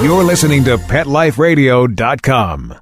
You're listening to PetLifeRadio.com.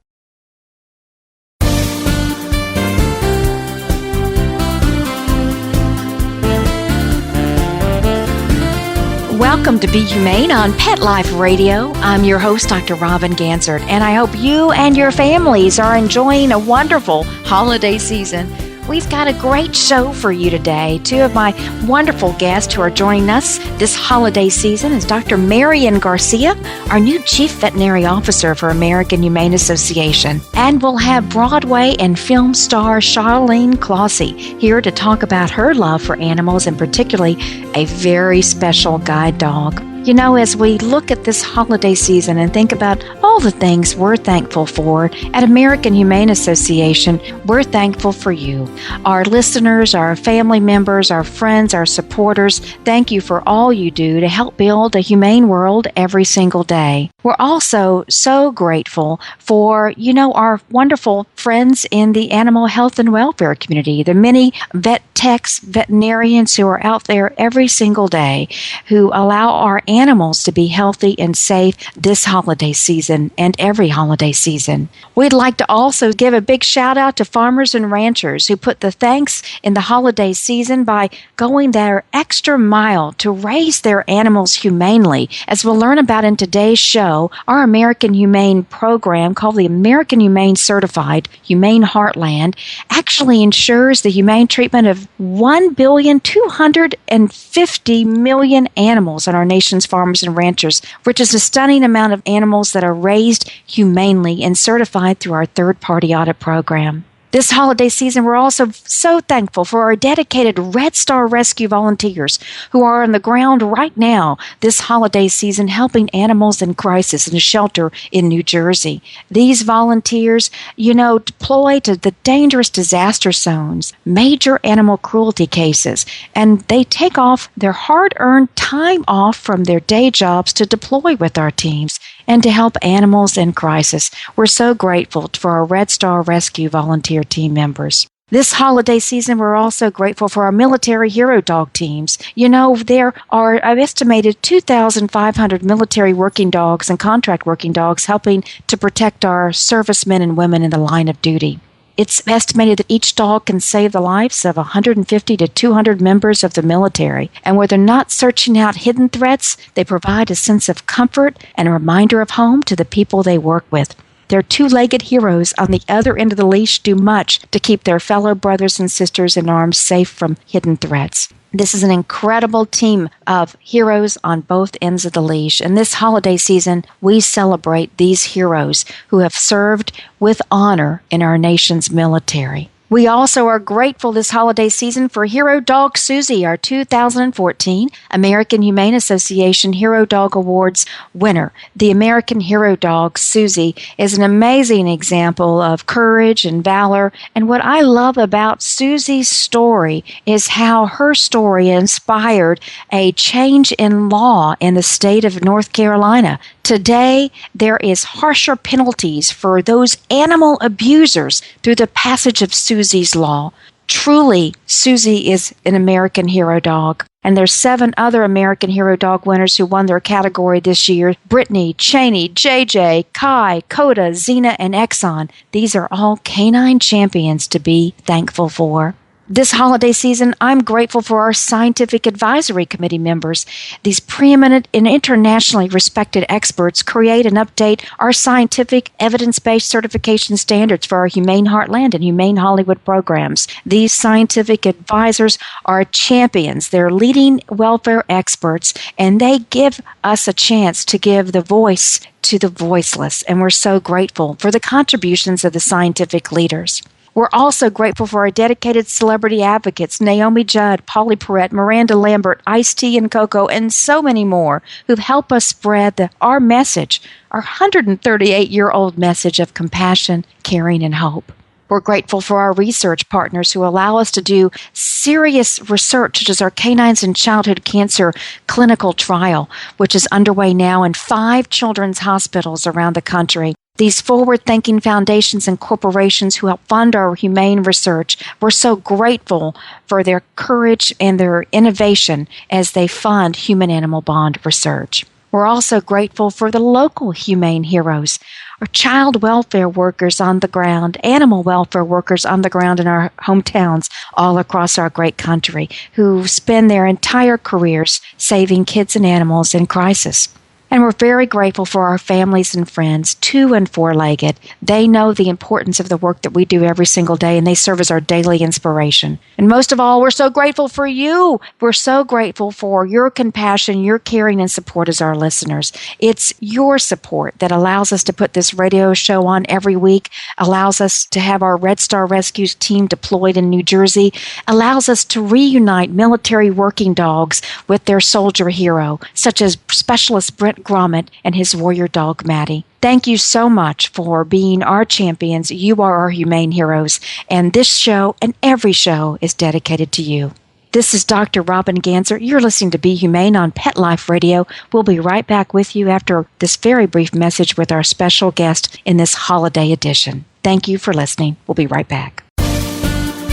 Welcome to Be Humane on Pet Life Radio. I'm your host, Dr. Robin Gansert, and I hope you and your families are enjoying a wonderful holiday season. We've got a great show for you today. Two of my wonderful guests who are joining us this holiday season is Dr. Marion Garcia, our new Chief Veterinary Officer for American Humane Association. And we'll have Broadway and film star Charleene Closshey here to talk about her love for animals and particularly a very special guide dog. You know, as we look at this holiday season and think about all the things we're thankful for, at American Humane Association, we're thankful for you. Our listeners, our family members, our friends, our supporters, thank you for all you do to help build a humane world every single day. We're also so grateful for, our wonderful friends in the animal health and welfare community, the many vet techs, veterinarians who are out there every single day who allow our animals to be healthy and safe this holiday season and every holiday season. We'd like to also give a big shout out to farmers and ranchers who put the thanks in the holiday season by going their extra mile to raise their animals humanely. As we'll learn about in today's show, our American Humane program called the American Humane Certified Humane Heartland actually ensures the humane treatment of 1,250,000,000 animals on our nation's farmers and ranchers, which is a stunning amount of animals that are raised humanely and certified through our third-party audit program. This holiday season, we're also so thankful for our dedicated Red Star Rescue volunteers who are on the ground right now this holiday season helping animals in crisis in a shelter in New Jersey. These volunteers, deploy to the dangerous disaster zones, major animal cruelty cases, and they take off their hard-earned time off from their day jobs to deploy with our teams and to help animals in crisis. We're so grateful for our Red Star Rescue volunteer team members. This holiday season, we're also grateful for our military hero dog teams. There are an estimated 2,500 military working dogs and contract working dogs helping to protect our servicemen and women in the line of duty. It's estimated that each dog can save the lives of 150 to 200 members of the military. And where they're not searching out hidden threats, they provide a sense of comfort and a reminder of home to the people they work with. Their two-legged heroes on the other end of the leash do much to keep their fellow brothers and sisters in arms safe from hidden threats. This is an incredible team of heroes on both ends of the leash. And this holiday season, we celebrate these heroes who have served with honor in our nation's military. We also are grateful this holiday season for Hero Dog Susie, our 2014 American Humane Association Hero Dog Awards winner. The American Hero Dog Susie is an amazing example of courage and valor. And what I love about Susie's story is how her story inspired a change in law in the state of North Carolina. Today, there is harsher penalties for those animal abusers through the passage of Susie's Law. Truly, Susie is an American hero dog. And there's 7 other American Hero Dog winners who won their category this year. Brittany, Cheney, JJ, Kai, Coda, Xena, and Exxon. These are all canine champions to be thankful for. This holiday season, I'm grateful for our Scientific Advisory Committee members. These preeminent and internationally respected experts create and update our scientific evidence-based certification standards for our Humane Heartland and Humane Hollywood programs. These scientific advisors are champions. They're leading welfare experts, and they give us a chance to give the voice to the voiceless, and we're so grateful for the contributions of the scientific leaders. We're also grateful for our dedicated celebrity advocates, Naomi Judd, Polly Perrette, Miranda Lambert, Ice-T and Coco, and so many more who've helped us spread our message, our 138-year-old message of compassion, caring, and hope. We're grateful for our research partners who allow us to do serious research, such as our Canines and Childhood Cancer clinical trial, which is underway now in 5 children's hospitals around the country. These forward-thinking foundations and corporations who help fund our humane research, we're so grateful for their courage and their innovation as they fund human-animal bond research. We're also grateful for the local humane heroes, our child welfare workers on the ground, animal welfare workers on the ground in our hometowns all across our great country who spend their entire careers saving kids and animals in crisis. And we're very grateful for our families and friends, two- and four-legged. They know the importance of the work that we do every single day, and they serve as our daily inspiration. And most of all, we're so grateful for you. We're so grateful for your compassion, your caring, and support as our listeners. It's your support that allows us to put this radio show on every week, allows us to have our Red Star Rescue team deployed in New Jersey, allows us to reunite military working dogs with their soldier hero, such as Specialist Brent Gromit and his warrior dog, Maddie. Thank you so much for being our champions. You are our humane heroes, and this show and every show is dedicated to you. This is Dr. Robin Ganser. You're listening to Be Humane on Pet Life Radio. We'll be right back with you after this very brief message with our special guest in this holiday edition. Thank you for listening. We'll be right back.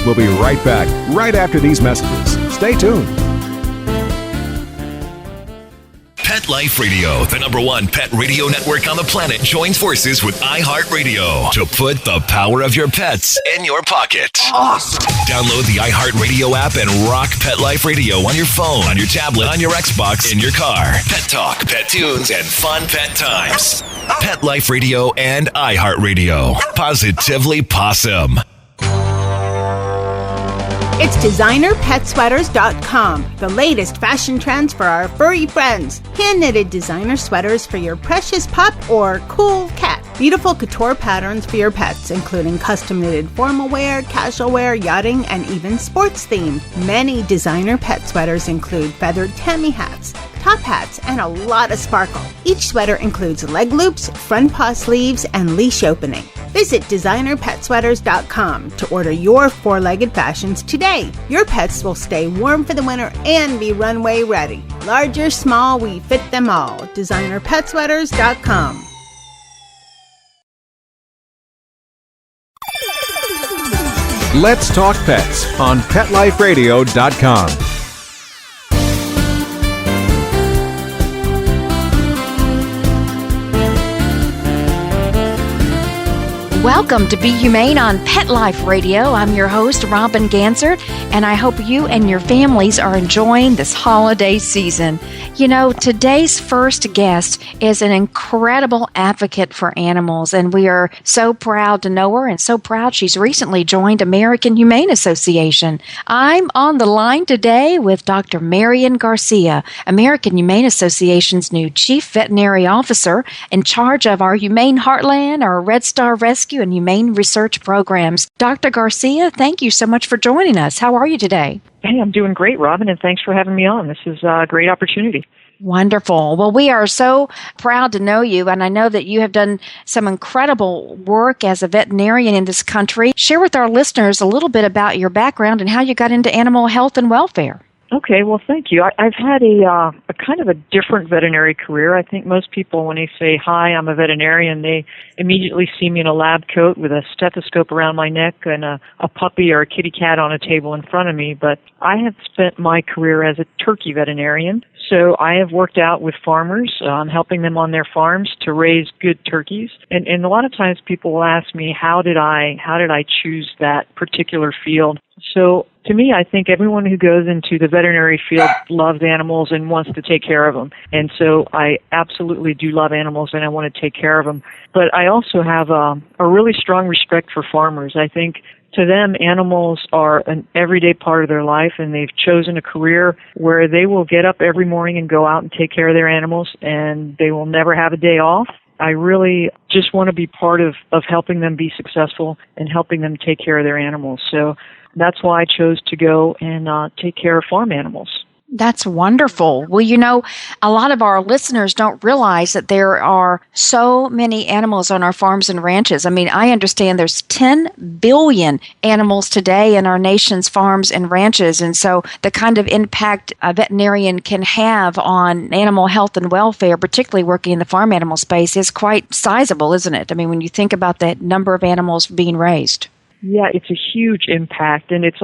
We'll be right back right after these messages. Stay tuned. Pet Life Radio, the #1 pet radio network on the planet, joins forces with iHeartRadio to put the power of your pets in your pocket. Awesome! Download the iHeartRadio app and rock Pet Life Radio on your phone, on your tablet, on your Xbox, in your car. Pet talk, pet tunes, and fun pet times. Pet Life Radio and iHeartRadio. Positively Possum. It's DesignerPetSweaters.com, the latest fashion trends for our furry friends. Hand-knitted designer sweaters for your precious pup or cool cat. Beautiful couture patterns for your pets, including custom-knitted formal wear, casual wear, yachting, and even sports themed. Many designer pet sweaters include feathered Tammy hats, top hats, and a lot of sparkle. Each sweater includes leg loops, front paw sleeves, and leash opening. Visit DesignerPetSweaters.com to order your four-legged fashions today. Your pets will stay warm for the winter and be runway ready. Large or small, we fit them all. DesignerPetSweaters.com. Let's Talk Pets on PetLifeRadio.com. Welcome to Be Humane on Pet Life Radio. I'm your host, Robin Ganser, and I hope you and your families are enjoying this holiday season. You know, today's first guest is an incredible advocate for animals, and we are so proud to know her and so proud she's recently joined American Humane Association. I'm on the line today with Dr. Marion Garcia, American Humane Association's new Chief Veterinary Officer in charge of our Humane Heartland, our Red Star Rescue, and Humane Research programs. Dr. Garcia, thank you so much for joining us. How are you today? Hey, I'm doing great, Robin, and thanks for having me on. This is a great opportunity. Wonderful. Well, we are so proud to know you, and I know that you have done some incredible work as a veterinarian in this country. Share with our listeners a little bit about your background and how you got into animal health and welfare. Okay, well, thank you. I've had a kind of a different veterinary career. I think most people, when they say, hi, I'm a veterinarian, they immediately see me in a lab coat with a stethoscope around my neck and a puppy or a kitty cat on a table in front of me. But I have spent my career as a turkey veterinarian. So I have worked out with farmers, helping them on their farms to raise good turkeys. And a lot of times people will ask me, how did I choose that particular field? So to me, I think everyone who goes into the veterinary field loves animals and wants to take care of them. And so I absolutely do love animals and I want to take care of them. But I also have a really strong respect for farmers. I think to them, animals are an everyday part of their life, and they've chosen a career where they will get up every morning and go out and take care of their animals, and they will never have a day off. I really just want to be part of helping them be successful and helping them take care of their animals. So that's why I chose to go and take care of farm animals. That's wonderful. Well, you know, a lot of our listeners don't realize that there are so many animals on our farms and ranches. I mean, I understand there's 10 billion animals today in our nation's farms and ranches. And so the kind of impact a veterinarian can have on animal health and welfare, particularly working in the farm animal space, is quite sizable, isn't it? I mean, when you think about the number of animals being raised. Yeah, it's a huge impact, and it's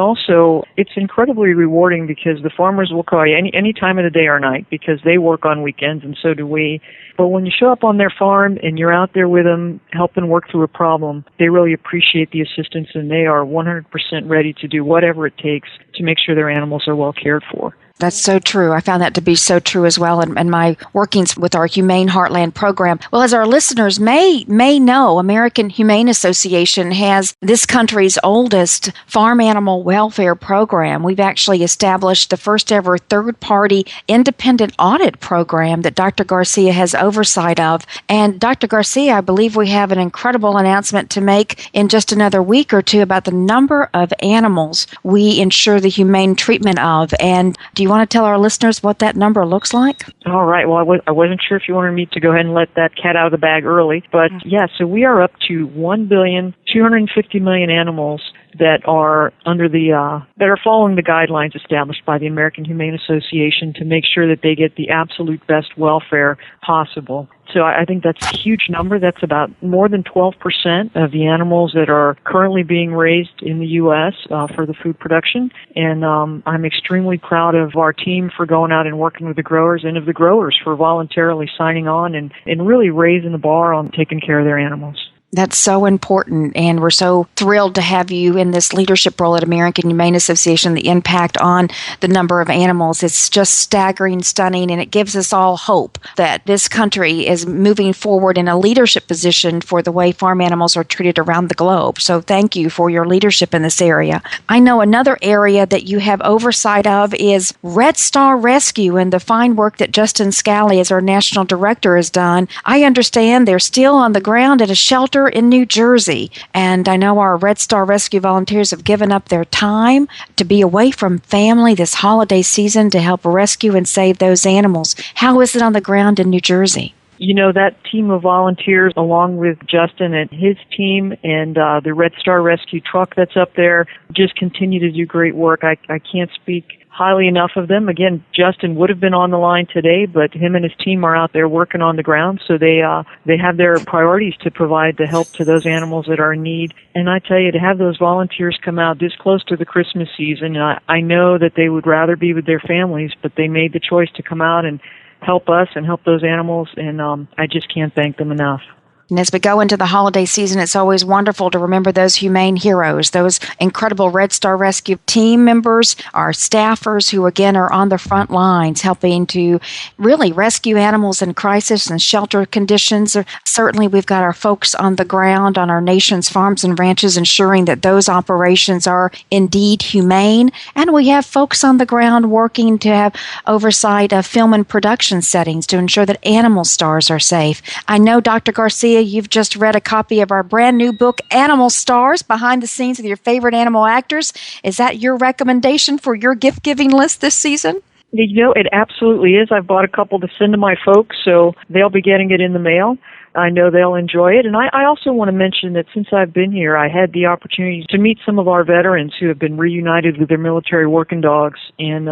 incredibly rewarding because the farmers will call you any time of the day or night because they work on weekends and so do we. But when you show up on their farm and you're out there with them helping work through a problem, they really appreciate the assistance and they are 100% ready to do whatever it takes to make sure their animals are well cared for. That's so true. I found that to be so true as well in my workings with our Humane Heartland program. Well, as our listeners may know, American Humane Association has this country's oldest farm animal welfare program. We've actually established the first ever third-party independent audit program that Dr. Garcia has oversight of. And Dr. Garcia, I believe we have an incredible announcement to make in just another week or two about the number of animals we ensure the humane treatment of. And do you want to tell our listeners what that number looks like? All right. Well, I wasn't sure if you wanted me to go ahead and let that cat out of the bag early, but yeah, so we are up to 1,250,000,000 animals that are that are following the guidelines established by the American Humane Association to make sure that they get the absolute best welfare possible. So I think that's a huge number. That's about more than 12% of the animals that are currently being raised in the U.S. For the food production. And I'm extremely proud of our team for going out and working with the growers and of the growers for voluntarily signing on and really raising the bar on taking care of their animals. That's so important, and we're so thrilled to have you in this leadership role at American Humane Association. The impact on the number of animals, it's just staggering, stunning, and it gives us all hope that this country is moving forward in a leadership position for the way farm animals are treated around the globe. So thank you for your leadership in this area. I know another area that you have oversight of is Red Star Rescue and the fine work that Justin Scally, as our national director, has done. I understand they're still on the ground at a shelter in New Jersey, and I know our Red Star Rescue volunteers have given up their time to be away from family this holiday season to help rescue and save those animals. How is it on the ground in New Jersey? You know, that team of volunteers, along with Justin and his team and the Red Star Rescue truck that's up there, just continue to do great work. I can't speak highly enough of them. Again, Justin would have been on the line today, but him and his team are out there working on the ground, so they have their priorities to provide the help to those animals that are in need. And I tell you, to have those volunteers come out this close to the Christmas season, I know that they would rather be with their families, but they made the choice to come out and help us and help those animals, and I just can't thank them enough. And as we go into the holiday season, it's always wonderful to remember those humane heroes, those incredible Red Star Rescue team members, our staffers who, again, are on the front lines helping to really rescue animals in crisis and shelter conditions. Certainly, we've got our folks on the ground on our nation's farms and ranches ensuring that those operations are indeed humane. And we have folks on the ground working to have oversight of film and production settings to ensure that animal stars are safe. I know, Dr. Garcia, you've just read a copy of our brand new book, Animal Stars, Behind the Scenes with Your Favorite Animal Actors. Is that your recommendation for your gift-giving list this season? You know, it absolutely is. I've bought a couple to send to my folks, so they'll be getting it in the mail. I know they'll enjoy it. And I also want to mention that since I've been here, I had the opportunity to meet some of our veterans who have been reunited with their military working dogs. And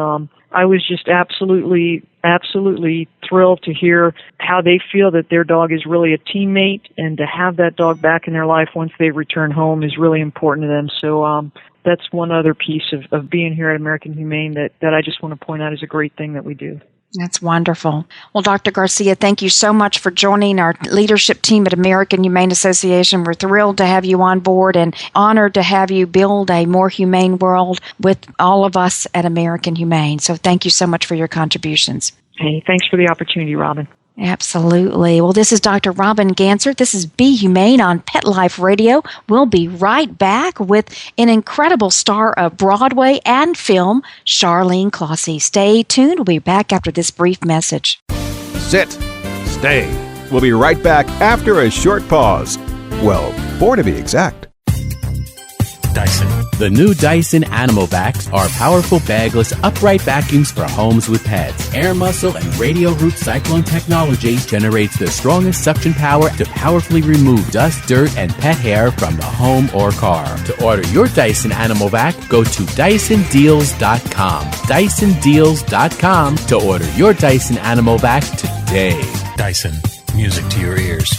I was just absolutely thrilled to hear how they feel that their dog is really a teammate, and to have that dog back in their life once they return home is really important to them. So that's one other piece of being here at American Humane that I just want to point out is a great thing that we do. That's wonderful. Well, Dr. Garcia, thank you so much for joining our leadership team at American Humane Association. We're thrilled to have you on board and honored to have you build a more humane world with all of us at American Humane. So thank you so much for your contributions. Hey, thanks for the opportunity, Robin. Absolutely. Well, this is Dr. Robin Gansert. This is Be Humane on Pet Life Radio. We'll be right back with an incredible star of Broadway and film, Charleene Closshey. Stay tuned. We'll be back after this brief message. Sit. Stay. We'll be right back after a short pause. Well, 4 to be exact. Dyson. The new Dyson Animal Vacs are powerful bagless upright vacuums for homes with pets. Air muscle and radio root cyclone technology generates the strongest suction power to powerfully remove dust, dirt, and pet hair from the home or car. To order your Dyson Animal Vac, go to DysonDeals.com. DysonDeals.com to order your Dyson Animal Vac today. Dyson, music to your ears.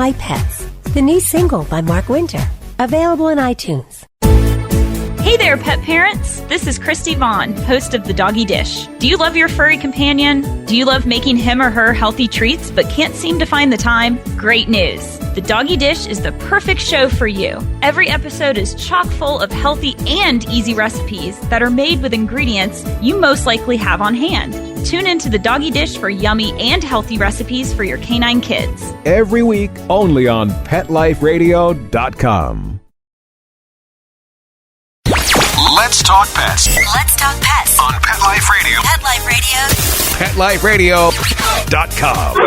by Pets, the new single by Mark Winter, available in iTunes. Hey there, pet parents. This is Christy Vaughn, host of The Doggy Dish. Do you love your furry companion? Do you love making him or her healthy treats but can't seem to find the time? Great news. The Doggy Dish is the perfect show for you. Every episode is chock full of healthy and easy recipes that are made with ingredients you most likely have on hand. Tune into The Doggy Dish for yummy and healthy recipes for your canine kids. Every week, only on PetLifeRadio.com. Let's talk pets Let's talk pets on Pet Life Radio. Pet Life Radio. PetLifeRadio.com.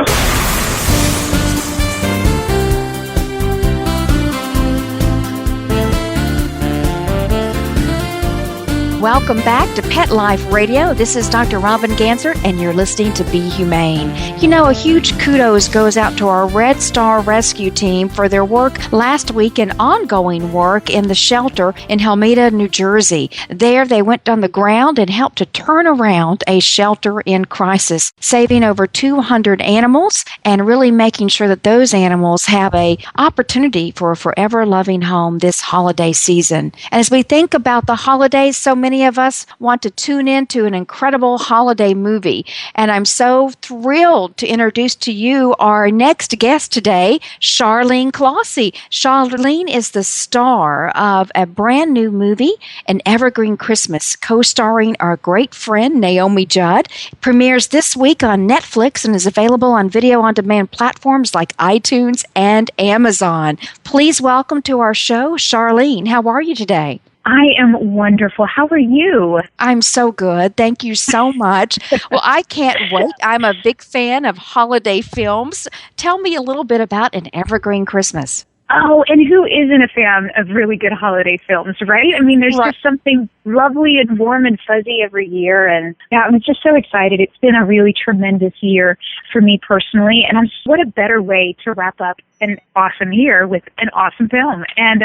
Welcome back to Pet Life Radio. This is Dr. Robin Gansert, and you're listening to Be Humane. You know, a huge kudos goes out to our Red Star Rescue Team for their work last week and ongoing work in the shelter in Helmeta, New Jersey. There, they went on the ground and helped to turn around a shelter in crisis, saving over 200 animals and really making sure that those animals have an opportunity for a forever loving home this holiday season. And as we think about the holidays, so many of us want to tune in to an incredible holiday movie. And I'm so thrilled to introduce to you our next guest today, Charleene Closshey. Charleene is the star of a brand new movie, An Evergreen Christmas, co-starring our great friend, Naomi Judd. It premieres this week on Netflix and is available on video-on-demand platforms like iTunes and Amazon. Please welcome to our show, Charleene. How are you today? I am wonderful. How are you? I'm so good. Thank you so much. Well, I can't wait. I'm a big fan of holiday films. Tell me a little bit about An Evergreen Christmas. Oh, and who isn't a fan of really good holiday films, right? I mean, there's just something lovely and warm and fuzzy every year. And yeah, I'm just so excited. It's been a really tremendous year for me personally. And what a better way to wrap up an awesome year with an awesome film. And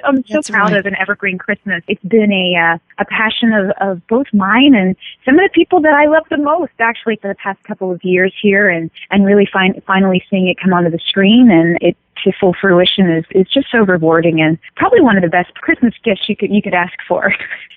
I'm so proud of An Evergreen Christmas. It's been a passion of both mine and some of the people that I love the most, actually, for the past couple of years here, and really finally seeing it come onto the screen and it to full fruition is just so rewarding and probably one of the best Christmas gifts you could ask for.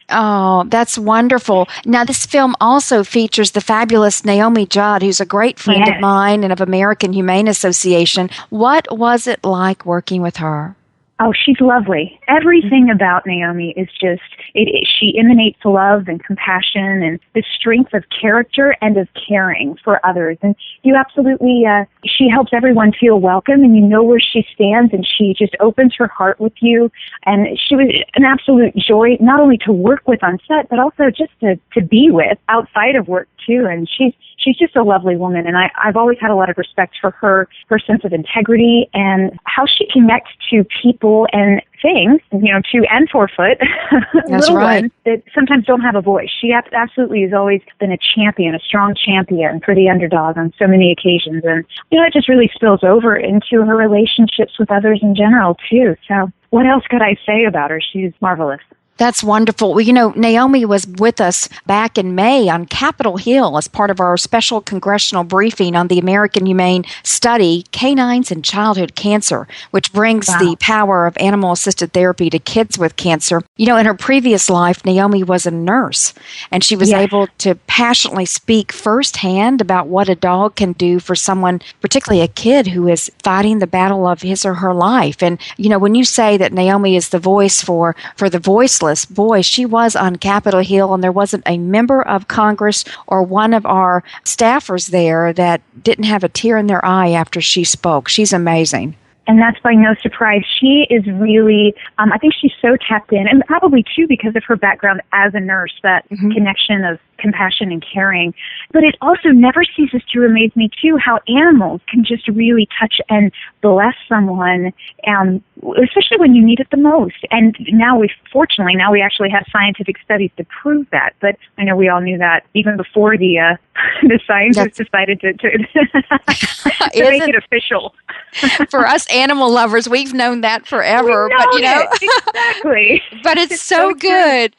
Oh, that's wonderful. Now, this film also features the fabulous Naomi Judd, who's a great friend of mine and of American Humane Association. What was it like working with her? Oh, she's lovely. Everything about Naomi is just, she emanates love and compassion and the strength of character and of caring for others. And you absolutely, she helps everyone feel welcome and you know where she stands and she just opens her heart with you. And she was an absolute joy, not only to work with on set, but also just to be with outside of work too. And she's just a lovely woman, and I've always had a lot of respect for her sense of integrity and how she connects to people and things, to and for foot, little ones that sometimes don't have a voice. She absolutely has always been a champion, a strong champion for the underdog on so many occasions, and it just really spills over into her relationships with others in general too. So what else could I say about her? She's marvelous. That's wonderful. Well, Naomi was with us back in May on Capitol Hill as part of our special congressional briefing on the American Humane Study, Canines and Childhood Cancer, which brings the power of animal-assisted therapy to kids with cancer. In her previous life, Naomi was a nurse, and she was able to passionately speak firsthand about what a dog can do for someone, particularly a kid who is fighting the battle of his or her life. And, when you say that Naomi is the voice for the voiceless, boy, she was on Capitol Hill, and there wasn't a member of Congress or one of our staffers there that didn't have a tear in their eye after she spoke. She's amazing. And that's by no surprise. She is really, I think she's so tapped in, and probably too because of her background as a nurse, that connection of compassion and caring. But it also never ceases to amaze me too how animals can just really touch and bless someone, especially when you need it the most. And now we actually have scientific studies to prove that. But I know we all knew that even before the scientists decided to make it official. For us animal lovers, we've known that forever. Exactly. But it's so good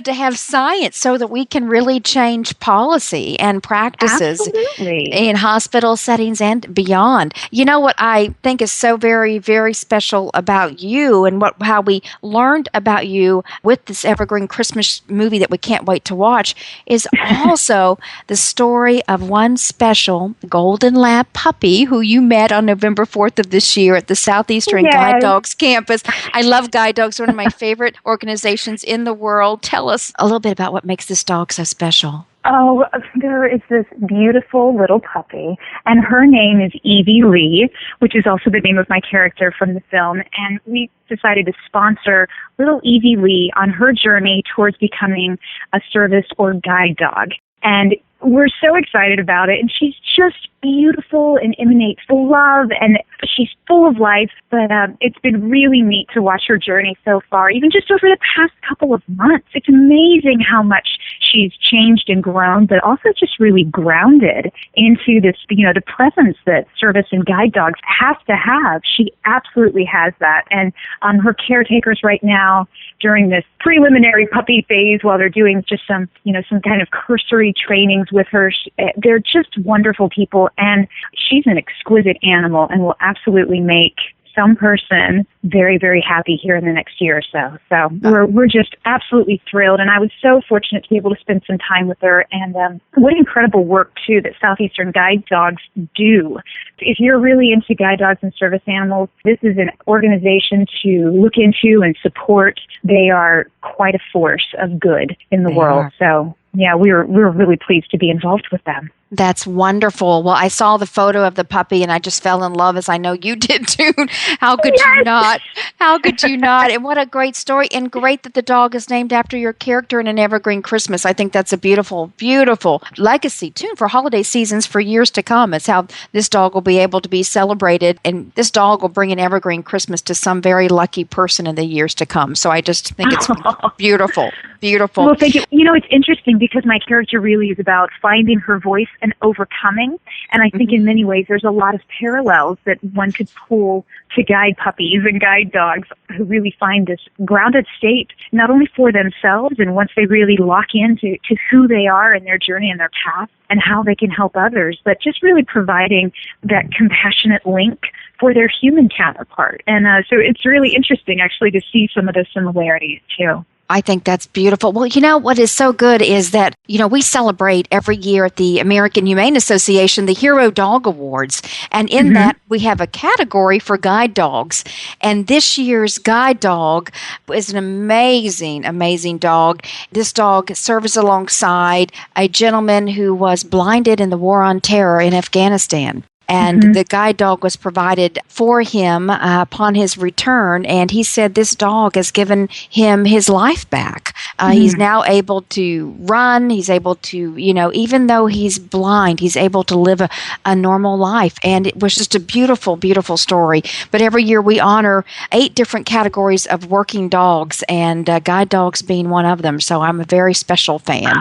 to have science so that we can really really change policy and practices in hospital settings and beyond. You know what I think is so very, very special about you and how we learned about you with this Evergreen Christmas movie that we can't wait to watch is also the story of one special Golden Lab puppy who you met on November 4th of this year at the Southeastern Guide Dogs campus. I love Guide Dogs, one of my favorite organizations in the world. Tell us a little bit about what makes this dog so special. Oh, there is this beautiful little puppy, and her name is Evie Lee, which is also the name of my character from the film. And we decided to sponsor little Evie Lee on her journey towards becoming a service or guide dog. And we're so excited about it, and she's just beautiful and emanates love, and she's full of life. But it's been really neat to watch her journey so far, even just over the past couple of months. It's amazing how much she's changed and grown, but also just really grounded into this, the presence that service and guide dogs have to have. She absolutely has that. And her caretakers right now, during this preliminary puppy phase, while they're doing just some kind of cursory trainings with her, they're just wonderful people. And she's an exquisite animal and will absolutely make some person very, very happy here in the next year or so. So we're just absolutely thrilled. And I was so fortunate to be able to spend some time with her. And what incredible work, too, that Southeastern Guide Dogs do. If you're really into guide dogs and service animals, this is an organization to look into and support. They are quite a force of good in the world. So, yeah, we were really pleased to be involved with them. That's wonderful. Well, I saw the photo of the puppy and I just fell in love, as I know you did too. How could you not? How could you not? And what a great story, and great that the dog is named after your character in An Evergreen Christmas. I think that's a beautiful, beautiful legacy too for holiday seasons for years to come. It's how this dog will be able to be celebrated, and this dog will bring an Evergreen Christmas to some very lucky person in the years to come. So I just think it's beautiful, beautiful. Well, thank you. It's interesting because my character really is about finding her voice and overcoming. And I think in many ways there's a lot of parallels that one could pull to guide puppies and guide dogs who really find this grounded state, not only for themselves and once they really lock into who they are and their journey and their path and how they can help others, but just really providing that compassionate link for their human counterpart. And so it's really interesting actually to see some of those similarities too. I think that's beautiful. Well, what is so good is that, we celebrate every year at the American Humane Association the Hero Dog Awards. And in that, we have a category for guide dogs. And this year's guide dog is an amazing, amazing dog. This dog serves alongside a gentleman who was blinded in the War on Terror in Afghanistan. And the guide dog was provided for him upon his return, and he said this dog has given him his life back. He's now able to run. He's able to, even though he's blind, he's able to live a normal life. And it was just a beautiful, beautiful story. But every year we honor 8 different categories of working dogs, and guide dogs being one of them. So I'm a very special fan.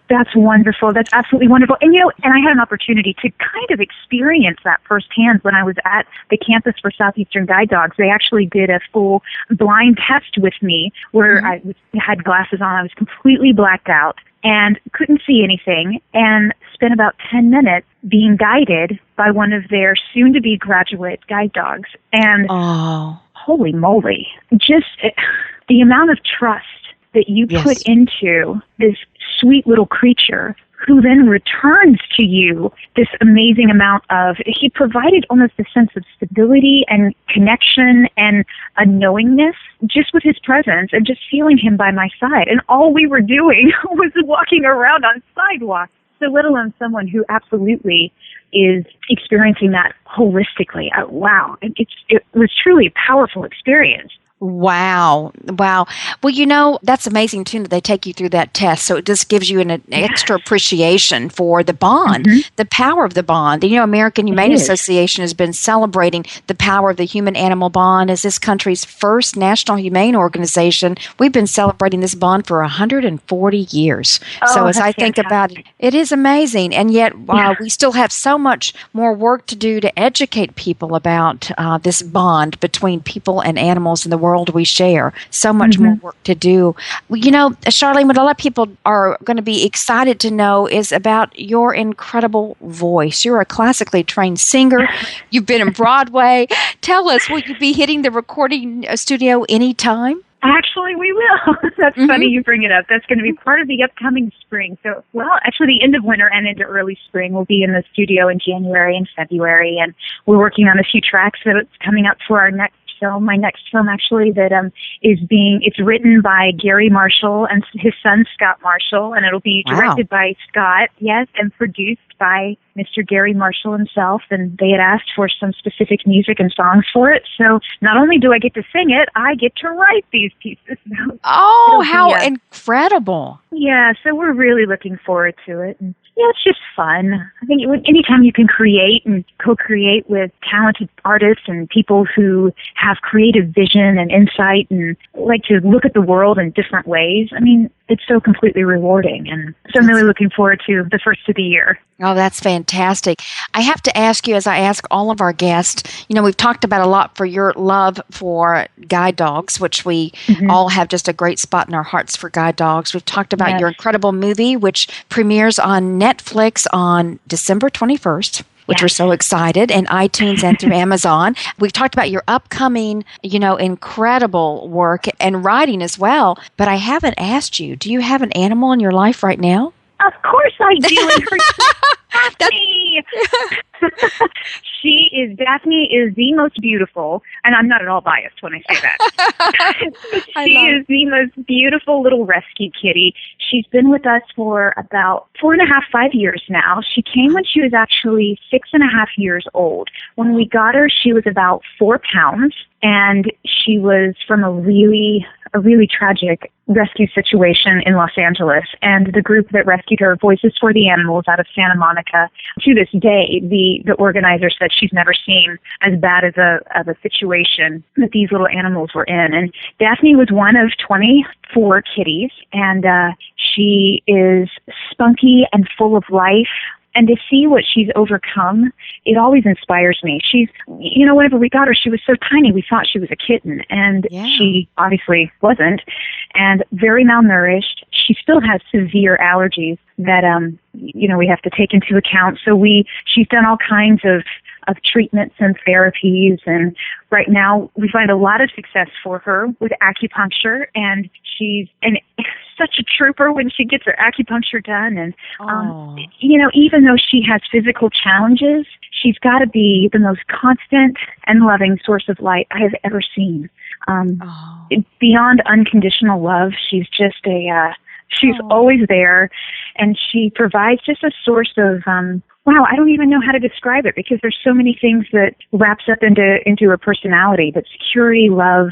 That's wonderful. That's absolutely wonderful. And, and I had an opportunity to kind of experience that firsthand when I was at the campus for Southeastern Guide Dogs. They actually did a full blind test with me where I had glasses on. I was completely blacked out and couldn't see anything, and spent about 10 minutes being guided by one of their soon-to-be graduate guide dogs. And holy moly, just the amount of trust that you put into this sweet little creature who then returns to you this amazing amount of, he provided almost a sense of stability and connection and a knowingness just with his presence and just feeling him by my side. And all we were doing was walking around on sidewalks. So let alone someone who absolutely is experiencing that holistically. Wow. It was truly a powerful experience. Wow. Well, that's amazing, too, that they take you through that test. So it just gives you an extra appreciation for the bond, the power of the bond. American Humane Association has been celebrating the power of the human-animal bond as this country's first national humane organization. We've been celebrating this bond for 140 years. So as I think about it, it is amazing. And yet, we still have so much more work to do to educate people about this bond between people and animals in the world. world we share. So much more work to do. You know, Charleene, what a lot of people are going to be excited to know is about your incredible voice. You're a classically trained singer. You've been in Broadway. Tell us, will you be hitting the recording studio anytime? Actually, we will. That's funny you bring it up. That's going to be part of the upcoming spring. So, well, actually the end of winter and into early spring. We'll be in the studio in January and February, and we're working on a few tracks that it's coming up for our next film. My next film, actually, that it's written by Gary Marshall and his son Scott Marshall, and it'll be directed by Scott, yes, and produced by Mr. Gary Marshall himself, and they had asked for some specific music and songs for it. So not only do I get to sing it, I get to write these pieces. Oh, how incredible. Yeah, so we're really looking forward to it. And yeah, it's just fun. I think anytime you can create and co-create with talented artists and people who have creative vision and insight and like to look at the world in different ways, I mean, it's so completely rewarding. And so I'm really looking forward to the first of the year. Oh, that's fantastic. I have to ask you, as I ask all of our guests, you know, we've talked about a lot for your love for guide dogs, which we all have just a great spot in our hearts for guide dogs. We've talked about your incredible movie, which premieres on Netflix on December 21st. Which we're so excited, and iTunes and through Amazon. We've talked about your upcoming, you know, incredible work and writing as well. But I haven't asked you, do you have an animal in your life right now? Of course I do. And Daphne. Daphne is the most beautiful, and I'm not at all biased when I say that. She is the most beautiful little rescue kitty. She's been with us for about 4.5, 5 years now. She came when she was actually 6.5 years old. When we got her, she was about 4 pounds, and she was from a really tragic rescue situation in Los Angeles. And the group that rescued her, Voices for the Animals out of Santa Monica, to this day, the organizer said she's never seen as bad as a situation that these little animals were in. And Daphne was one of 24 kitties, and she is spunky and full of life. And to see what she's overcome, it always inspires me. She's, you know, whenever we got her, she was so tiny, we thought she was a kitten. And she obviously wasn't. And very malnourished. She still has severe allergies that, you know, we have to take into account. So she's done all kinds of treatments and therapies, and right now we find a lot of success for her with acupuncture, and she's such a trooper when she gets her acupuncture done. And you know, even though she has physical challenges, she's got to be the most constant and loving source of light I have ever seen. Beyond unconditional love, she's just she's always there, and she provides just a source of wow, I don't even know how to describe it, because there's so many things that wraps up into her personality. But security, love,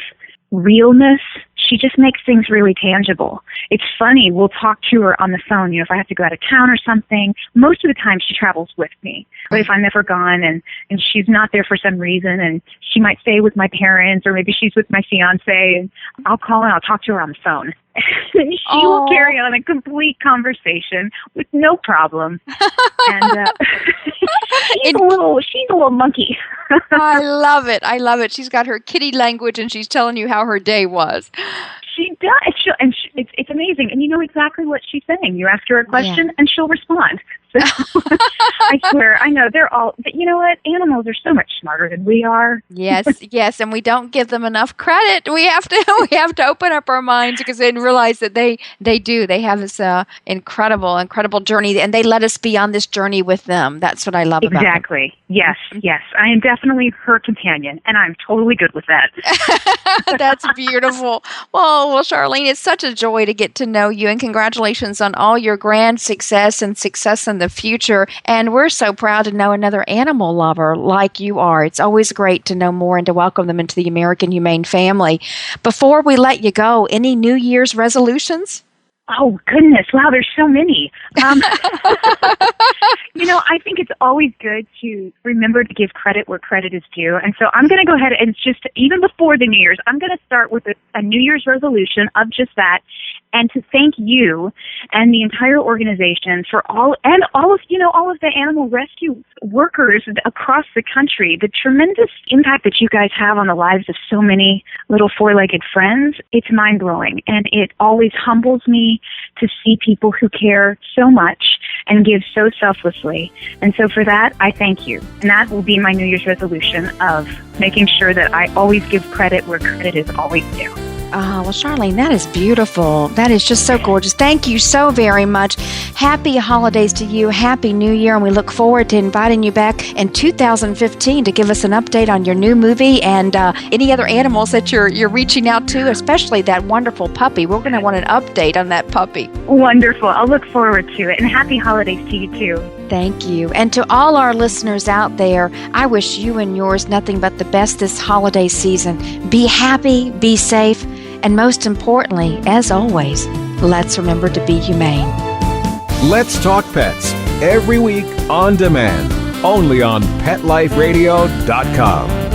realness, she just makes things really tangible. It's funny, we'll talk to her on the phone, you know, if I have to go out of town or something. Most of the time she travels with me. But if I'm ever gone and she's not there for some reason, and she might stay with my parents, or maybe she's with my fiance, and I'll call and I'll talk to her on the phone. She will carry on a complete conversation with no problem. And she's a little monkey. I love it. I love it. She's got her kitty language, and she's telling you how her day was. She does. It's amazing. And you know exactly what she's saying. You ask her a question, and she'll respond. So I swear, I know they're all, but you know what? Animals are so much smarter than we are. Yes, and we don't give them enough credit. We have to open up our minds, because they realize that they have this incredible journey, and they let us be on this journey with them. That's what I love about them. Exactly. Yes. I am definitely her companion, and I'm totally good with that. That's beautiful. Well, Charleene, it's such a joy to get to know you, and congratulations on all your grand success in the future. And we're so proud to know another animal lover like you are. It's always great to know more and to welcome them into the American Humane family. Before we let you go, any New Year's resolutions? Oh, goodness. Wow, there's so many. You know, I think it's always good to remember to give credit where credit is due. And so I'm going to go ahead and just, even before the New Year's, I'm going to start with a New Year's resolution of just that. and to thank you and the entire organization for all of the animal rescue workers across the country, the tremendous impact that you guys have on the lives of so many little four-legged friends. It's mind-blowing, and it always humbles me to see people who care so much and give so selflessly. And so for that, I thank you. And that will be my New Year's resolution of making sure that I always give credit where credit is always due. Oh, well, Charlene, that is beautiful. That is just so gorgeous. Thank you so very much. Happy holidays to you. Happy New Year. And we look forward to inviting you back in 2015 to give us an update on your new movie and any other animals that you're reaching out to, especially that wonderful puppy. We're going to want an update on that puppy. Wonderful. I'll look forward to it. And happy holidays to you, too. Thank you. And to all our listeners out there, I wish you and yours nothing but the best this holiday season. Be happy, be safe, and most importantly, as always, let's remember to be humane. Let's Talk Pets, every week on demand, only on PetLifeRadio.com.